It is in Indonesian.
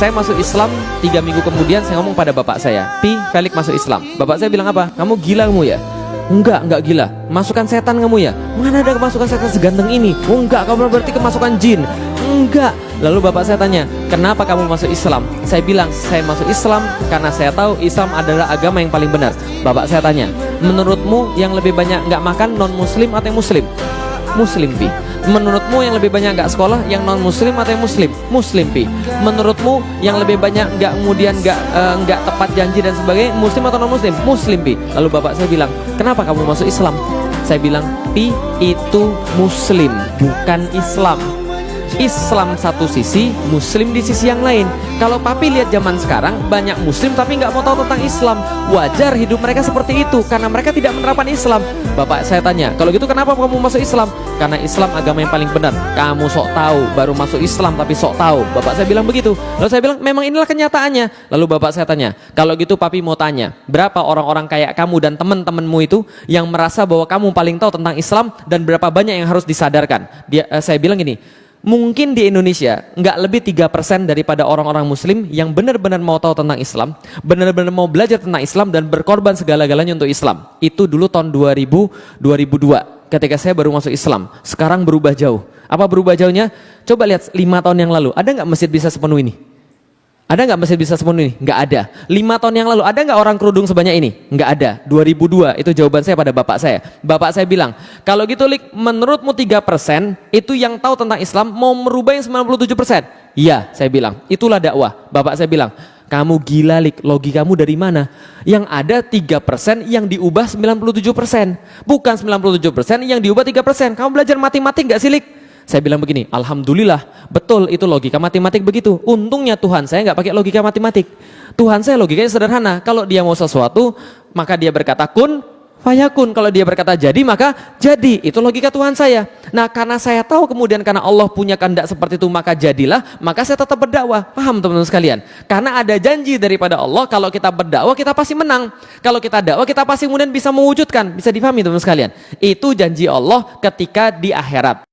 Saya masuk Islam 3 minggu kemudian saya ngomong pada bapak saya, Pi, Felix masuk Islam. Bapak saya bilang apa? Kamu gila kamu ya? Enggak gila. Masukan setan kamu ya? Mana ada kemasukan setan seganteng ini? Oh enggak, kamu berarti kemasukan jin. Enggak. Lalu bapak saya tanya, kenapa kamu masuk Islam? Saya bilang, saya masuk Islam karena saya tahu Islam adalah agama yang paling benar. Bapak saya tanya, menurutmu yang lebih banyak nggak makan non muslim atau yang muslim? Muslim, Pi. Menurutmu yang lebih banyak nggak sekolah yang non muslim atau yang muslim? Muslim, Pi. Menurutmu yang lebih banyak nggak tepat janji dan sebagainya, muslim atau non muslim? Muslim, Pi. Lalu bapak saya bilang, kenapa kamu masuk Islam? Saya bilang, Pi, itu muslim bukan Islam. Islam satu sisi, muslim di sisi yang lain. Kalau papi lihat zaman sekarang banyak muslim tapi nggak mau tahu tentang Islam. Wajar hidup mereka seperti itu karena mereka tidak menerapkan Islam. Bapak saya tanya, kalau gitu kenapa kamu masuk Islam? Karena Islam agama yang paling benar. Kamu sok tahu, baru masuk Islam tapi sok tahu. Bapak saya bilang begitu. Lalu saya bilang, memang inilah kenyataannya. Lalu bapak saya tanya, kalau gitu papi mau tanya, berapa orang-orang kayak kamu dan teman-temanmu itu yang merasa bahwa kamu paling tahu tentang Islam dan berapa banyak yang harus disadarkan? Saya bilang gini, mungkin di Indonesia nggak lebih 3% daripada orang-orang muslim yang benar-benar mau tahu tentang Islam, benar-benar mau belajar tentang Islam dan berkorban segala-galanya untuk Islam. Itu dulu tahun 2002 ketika saya baru masuk Islam. Sekarang berubah jauh. Apa berubah jauhnya? Coba lihat 5 tahun yang lalu, ada nggak masjid bisa sepenuh ini? Ada nggak masjid bisa sepenuh ini? Nggak ada. 5 tahun yang lalu ada nggak orang kerudung sebanyak ini? Nggak ada. 2002 itu jawaban saya pada bapak saya. Bapak saya bilang, kalau gitu Lik, menurutmu 3% itu yang tahu tentang Islam mau merubah yang 97%? Iya, saya bilang. Itulah dakwah. Bapak saya bilang, kamu gila Lik, logikamu dari mana? Yang ada 3% yang diubah 97%. Bukan 97% yang diubah 3%. Kamu belajar matematik nggak sih Lik? Saya bilang begini, alhamdulillah, betul itu logika matematik begitu. Untungnya Tuhan saya nggak pakai logika matematik. Tuhan saya logikanya sederhana. Kalau dia mau sesuatu, maka dia berkata kun, fayakun. Kalau dia berkata jadi, maka jadi. Itu logika Tuhan saya. Nah, karena saya tahu kemudian karena Allah punya kehendak seperti itu, maka jadilah, maka saya tetap berdakwah. Paham teman-teman sekalian? Karena ada janji daripada Allah, kalau kita berdakwah kita pasti menang. Kalau kita dakwah kita pasti kemudian bisa mewujudkan. Bisa difahami teman-teman sekalian? Itu janji Allah ketika di akhirat.